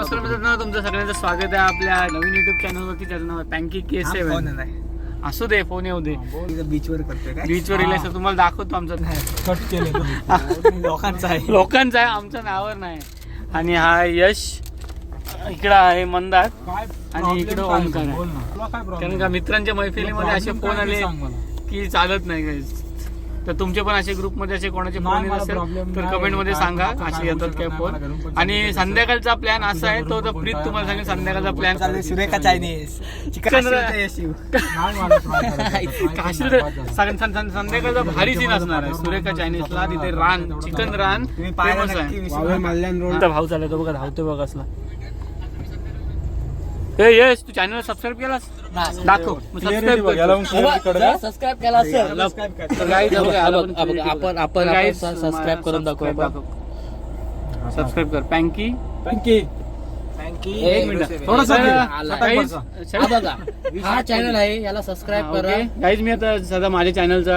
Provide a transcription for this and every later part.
नमस्कार मित्रांनो, तुमचं सगळ्यांचं स्वागत आहे आपल्या नवीन युट्यूब चॅनलवरती. त्याचं नाव पँकी K7. असू दे, फोन येऊ दे. बीचवर करतोय, बीचवर रिलेशन तुम्हाला दाखवतो. आमचं कट केलं लोकांचं आहे, लोकांचं आहे, आमच्या नावावर नाही. आणि हा यश इकडं आहे, मंदार, आणि इकडं ओमकार आहे. कारण का मित्रांच्या मैफिलीमध्ये असे फोन आले की चालत नाही guys. तर तुमचे पण असे ग्रुपमध्ये असे कोणाचे फोन येत असेल तर कमेंट मध्ये सांगा असे येतात काय फोन. आणि संध्याकाळचा प्लॅन असा आहे, तो प्रीत तुम्हाला सांगेल. संध्याकाळचा प्लॅन चालू सुरेखा चायनीज संध्याकाळचा भारी सीन असणार आहे सुरेखा चायनीजला. तिथे रान, चिकन रान फेमस आहे. भाऊ चालला तो बघा, धावतोय बघा कसला. यस, तू चॅनल सबस्क्राईब केलास? दाखव. सबस्क्राईब केला असेल आपण सबस्क्राईब करून दाखवू. सबस्क्राईब कर पँकी. एक मिनिट बघा, हा चॅनल आहे, याला सबस्क्राईब करा गाईज. मी आता सध्या माझ्या चॅनलचा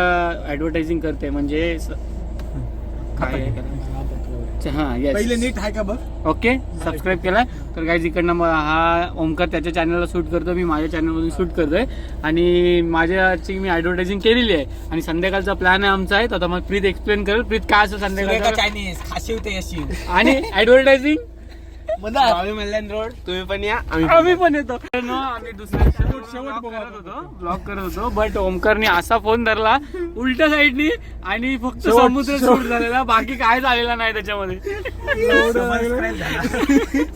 ऍडव्हर्टायझिंग करते, म्हणजे पहिले नीट आहे का बघ. ओके, सबस्क्राईब केलाय तर गाईज. इकडनं हा ओमकार त्याच्या चॅनलला शूट करतो, मी माझ्या चॅनलमधून शूट करतोय. आणि माझ्याची मी ऍडव्हर्टायझिंग केलेली आहे. आणि संध्याकाळचा प्लॅन आहे आमचा आहे, तर आता मग प्रीत एक्सप्लेन करेल. प्रीत काय असं संध्याकाळचा चायनीज खाशी होते यशी आणि ऍडव्हर्टायझिंग रोड. तुम्ही पण या, आम्ही पण येतो. आम्ही दुसऱ्या शेवट ब्लॉग करत होतो, बट ओमकारने असा फोन धरला उलट्या साईडनी आणि फक्त समुद्र शूट झालेला, बाकी काय झालेला नाही त्याच्यामध्ये.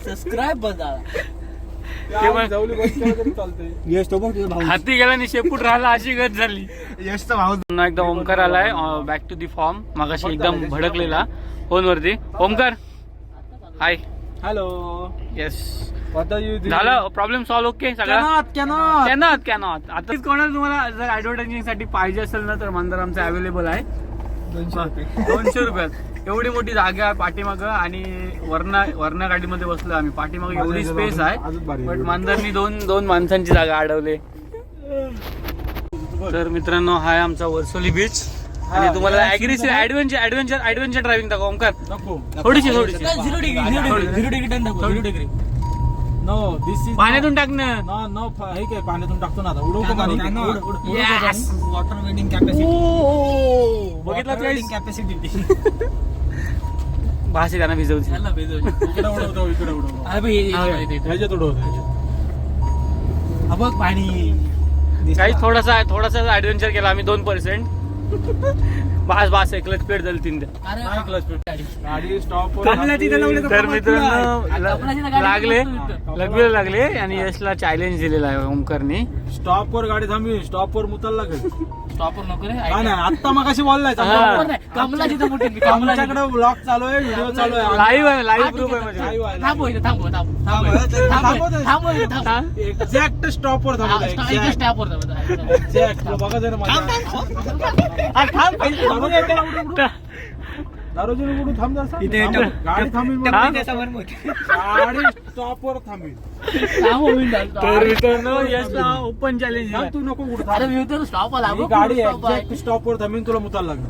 सबस्क्राईब बघा. हाती गेला आणि शेपूट राहिला, अशी गत झाली. यशचा भाऊ पुन्हा एकदा ओमकार आलाय बॅक टू दी फॉर्म. मगाशी एकदम भडकलेला फोनवरती. ओमकार हाय. हॅलो. येस, झालं प्रॉब्लेम सॉल्व्ह. ओके सगळं कॅनॉट. आता कोणाला तुम्हाला जर ऍडव्हर्टायझिंग साठी पाहिजे असेल ना, तर मंदार आमचं अवेलेबल आहे. 200 रुपयात एवढी मोठी जागा आहे पाठीमागं. आणि वरना गाडीमध्ये बसलो आम्ही. पाठीमागं एवढी स्पेस आहे, बट मंदारनी दोन माणसांची जागा अडवली. तर मित्रांनो, हा आहे आमचा वर्सोली बीच. आणि तुम्हाला ऍग्रेसिव्ह ऍडव्हेंचर ड्रायव्हिंग दाखव ओमकार. थोडीशी 0 डिग्री. नो दिस इज पाण्यातून टाकणं. नो हे काय पाण्यातून टाकतो ना आता. उडवतो पाणी. वॉटर वेडिंग बघितलं वेडिंग कॅपॅसिटी. भाषे त्यांना भिजवते. इकडे उडवतो, इकडे उडवतो. ह्याच्यात उडवतो. बघ पाणी. काही थोडासा ऍडव्हेंचर केला आम्ही 2%. बास क्लच प्लेट झाली 3 द्या. गाडी स्टॉप. तर मित्रांनो लागले आणि यशला चॅलेंज दिलेला आहे ओमकारने. स्टॉप वर गाडी थांबवी, स्टॉप वर मुताल लागेल. स्टॉपर नको रे. नाही आता मग कशी बोललाय. आमच्याकडे ब्लॉग चालू आहे, व्हिडिओ चालू आहे, लाईव्ह प्रूफ आहे माझ्याकडे. एक्झॅक्ट स्टॉप वर दारोजी थांब. गाडी थांबी, गाडी स्टॉप वर थांबी. तर मित्रांनो, यशला ओपन चॅलेंज. तू नको कुठं स्टॉप आला. गाडी एक्झॅक्ट स्टॉप वर थांबीन, तुला मुताल लागेल.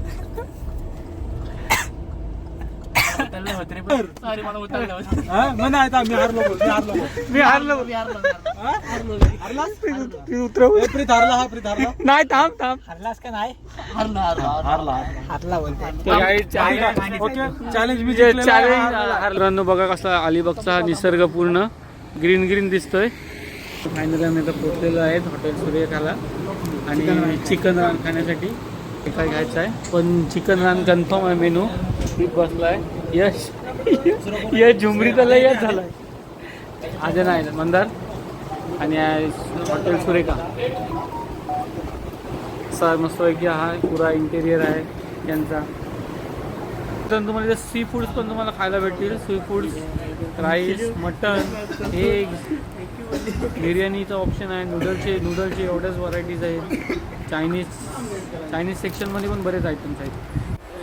मी हारलो. नाही थांब. हरलास का नाही? चॅलेंज बघा कसला अलिबागचा निसर्ग पूर्ण ग्रीन दिसतोय. फायनली आम्ही आता पोहोचलेलो आहेत हॉटेल सूर्यकाला. आणि चिकन रान खाण्यासाठी काय घ्यायचं आहे, पण चिकन रान कन्फर्म आहे मेनू. बसलाय यश झुमरी त्याला यश झालाय. आज नाही मंदार आणि हॉटेल सुरेखा. असा मस्त की हा पुरा इंटेरियर आहे यांचा. तर तुम्हाला सी फूड्स पण तुम्हाला खायला भेटतील. Sea foods, rice, mutton, eggs, बिर्याणीचा ऑप्शन आहे. नूडलचे एवढ्याच व्हरायटीज आहेत. चायनीज सेक्शनमध्ये पण बरेच आयटम्स आहेत.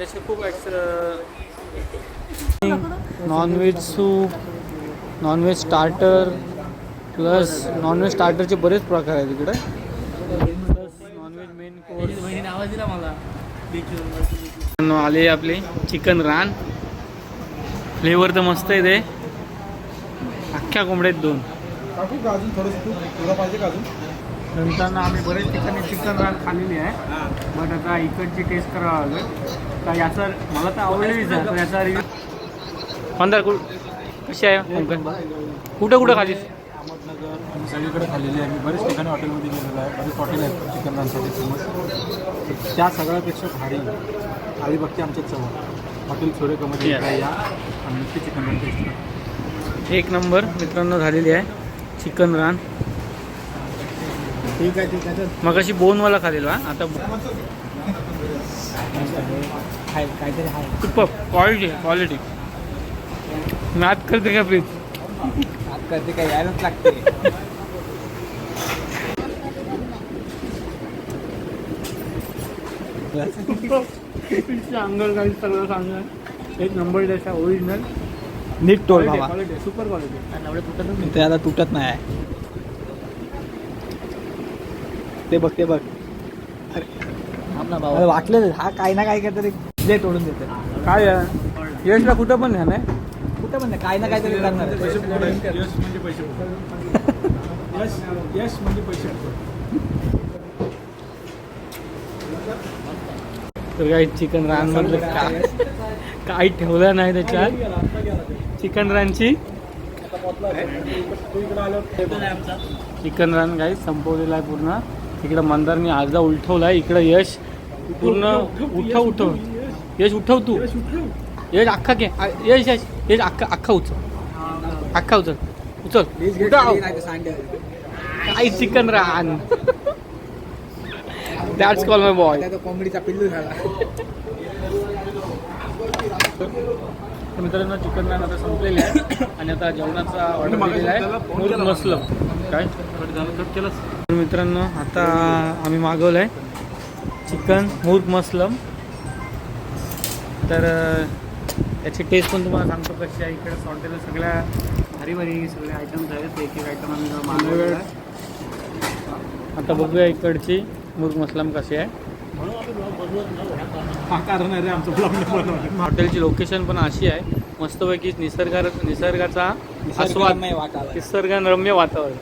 जसे खूप non veg soup, non veg starter, plus non veg स्टार्टरचे बरेच प्रकार आहेत इकडे. Plus non veg main course. आवाज दिला मला. आले आपले चिकन रान. फ्लेवर तर मस्त आहे ते. अख्ख्या कोंबड्यात 2. काकू का अजून थोडंसं तुला पाहिजे का अजून? नंतर आम्ही बरेच ठिकाणी चिकन रान खाल्लेली आहे. बट आता इकडची टेस्ट करावं लागेल. तर याचा मला तर आवडलेलीच आहे. तर याचा रिव्ह्यू मंदार कशी आहे कोकण? कुठं खालीस? अहमदनगर आम्ही सगळीकडे खाल्लेली आहे. मी बरेच ठिकाणी हॉटेलमध्ये गेलेलो आहे. बरेच हॉटेल आहेत चिकन रानसाठी फेमस. त्या सगळ्यापेक्षा भारी अलिबागची आमच्या चव हॉटेल सुरेखामध्ये Yes. या आणि ते चिकन रान टेस्ट करा. 1 नंबर मित्रांनो झालेली आहे चिकन रान. ठीक आहे मग अशी बोनवाला खालेला आता काहीतरी आहे. खूप क्वालिटी मॅथ करते का प्लीज? आज करते काय यायलाच लागते. अंगल काही सगळं सांगा. 1 नंबर त्याचा ओरिजिनल नीट टोल बाबा. Quality super quality. ते आता तुटत नाही. ते बघ अरे वाटलं हा काही ना काही काहीतरी जे तोडून देते. काय आहे? यशला कुठं पण ध्यान आहे. कुठं पण नाही काही ना काहीतरी करणार आहे. पैसे फुकट आहे. यश म्हणजे पैसे फुकट. यश म्हणजे पैसे फुकट. तर काही चिकन रान मधलं काही ठेवलं नाही त्याच्यात. चिकन रानची चिकन रान काही संपवलेला आहे पूर्ण. इकडं मंदारनी अर्धा उलटवलाय. इकडं यश पूर्ण उठव यश उठव तू. यश अख्खा घे. यश अख्खा उचल उचल काही चिकन रान. That's call my boy. कोंबडीचा पिल्लू झाला. तर मित्रांनो चिकन रान आता संपलेले आहे आणि आता जेवणाचा ऑर्डर दिलेला आहे मुर्ग मसलम. काय केलंच? तर मित्रांनो आता आम्ही मागवलं आहे चिकन मुर्ग मसलम. तर त्याची टेस्ट पण तुम्हाला सांगतो कशी आहे. इकडे हॉटेलला सगळ्या भारी सगळे आयटम्स आहेत. एक आयटम आम्ही मागवलेला आहे. आता बघूया इकडची मुर्ग मसलम कशी आहे. हा कारण आहे रे आमचं ब्लॉग बनवलं. हॉटेलची लोकेशन पण अशी आहे मस्तपैकी निसर्गाचा आस्वाद निसर्गरम्य वातावरण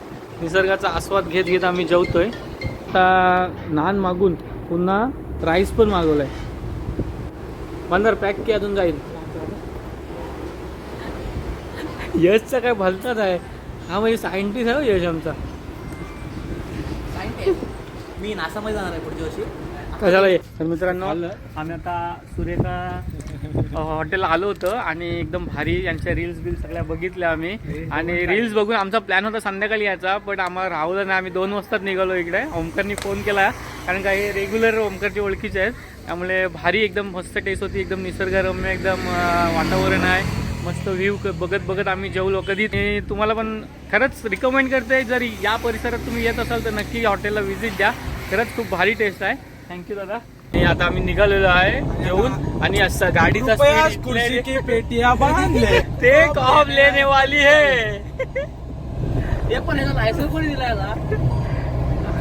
निसर्गाचा आस्वाद घेत आम्ही जेवतोय. आता नान मागून पुन्हा राईस पण मागवलाय. मंदार पॅक की अजून जाईल. यशचा काय भलताच आहे हा. म्हणजे सायंटिस्ट आहे यश आमचा. मी नासामध्ये जाणार आहे पुढच्या वर्षी. कशाला ये. तर मित्रांनो आम्ही आता सुरेखा हॉटेलला आलो होतो आणि एकदम भारी यांच्या रील्स सगळ्या बघितल्या आम्ही. आणि रील्स बघून आमचा प्लॅन होता संध्याकाळी यायचा पण आम्हाला राहूला नाही. आम्ही 2 वाजताच निघालो इकडे. ओमकारनी फोन केला कारण का हे रेग्युलर ओमकारचे ओळखीचे आहेत. त्यामुळे भारी एकदम मस्त टेस्ट होती. एकदम निसर्गरम्य एकदम वातावरण आहे. मस्त व्ह्यू बघत आम्ही जेवलो. कधी तुम्हाला पण खरंच रिकमेंड करते जर या परिसरात तुम्ही येत असाल तर नक्की हॉटेलला व्हिजिट द्या. खरंच खूप भारी टेस्ट आहे. थँक्यू दादा. आणि आता आम्ही निघालेलो आहे जेवून आणि असं गाडीचा कुर्सी की पेटिया बांध ले. टेक ऑफ लेने वाली है. ते पण याचा लायसन्स कोणी दिला याला?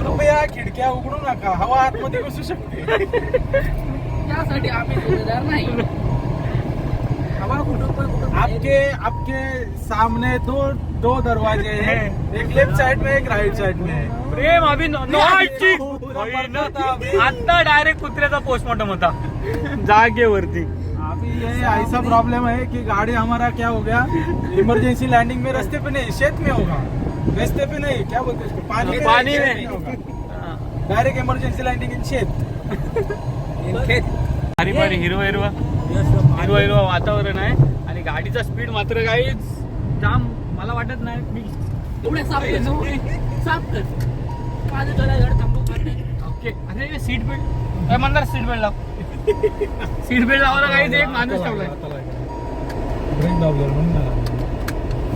कृपया खिडक्या उघडू नका. हवा आतमध्ये घुसू शकते. त्यासाठी आम्ही जोडीदार नाही. आपके सामने दो दरवाजे हैं. एक लेफ्ट साइड में एक राइट साइड में है. प्रेम अभी आता डायरेक्ट कुत्र्याचा पोस्टमॉर्टम होता जागेवरती. अभी ये ऐसा प्रॉब्लम है कि गाड़ी हमारा क्या हो गया इमरजेंसी लैंडिंग में रास्ते पे नहीं शेत में होगा. रास्ते पे नहीं क्या बोलते हैं उसको पानी में डायरेक्ट इमरजेंसी लैंडिंग इन शेत. भारी भारी हिरवा वातावरण आहे आणि गाडीचा स्पीड मात्र काही जाम मला वाटत नाही. मी एवढे साफ कर. माझं जरा थांबू खाते. ओके. अरे seat belt Mandar seat belt लाव. सीट बेल्ट लावायला काहीच एक माणूस ठेवलाय.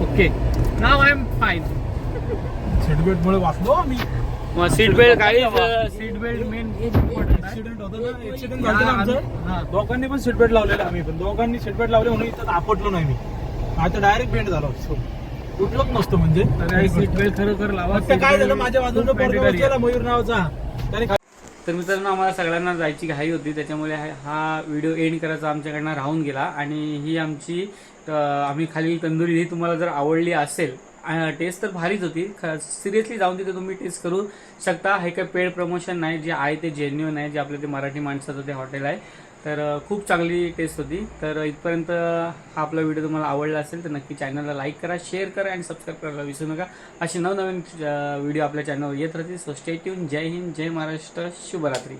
Okay now I am fine. Seat belt मुळे वाचलो आम्ही. मग सीट बेल्ट काही सीट बेल्ट मेन ऍक्सिडेंट होता ना. ऍक्सिडेंट झालं आमचं. दोघांनी पण सीट बेल्ट लावलेला. आम्ही पण दोघांनी सीट बेल्ट लावले म्हणून इथं आपटलो नाही मी. आता डायरेक्ट बेंड झालो. उठलोच नसतो म्हणजे. सीट बेल्ट खरोखर लावा. काय झालं माझ्या बाजूला पोरगा बसलेला मयूर नावाचा. त्याने तर मित्रांनो आम्हाला सगळ्यांना जायची घाई होती, त्याच्यामुळे हा व्हिडिओ एंड करायचा आमच्याकडनं राहून गेला. आणि ही आमची आम्ही खाली तंदुरी, ही तुम्हाला जर आवडली असेल, टेस्ट तर भारीच होती, सिरियसली जाऊन तिथे तुम्ही टेस्ट करू शकता. हे काही पेड प्रमोशन नाही, जे आहे ते जेन्युइन आहे, जे आपलं ते मराठी माणसाचं ते हॉटेल आहे. तर खूप चांगली टेस्ट होती. तर इथपर्यंत हा आपला व्हिडिओ तुम्हाला आवडला असेल तर नक्की चॅनलला लाईक करा, शेअर करा आणि सबस्क्राईब करायला विसरू नका. असे नवनवीन व्हिडिओ आपल्या चॅनलवर येत राहतील. So stay tuned. जय हिंद, जय महाराष्ट्र, शुभरात्री.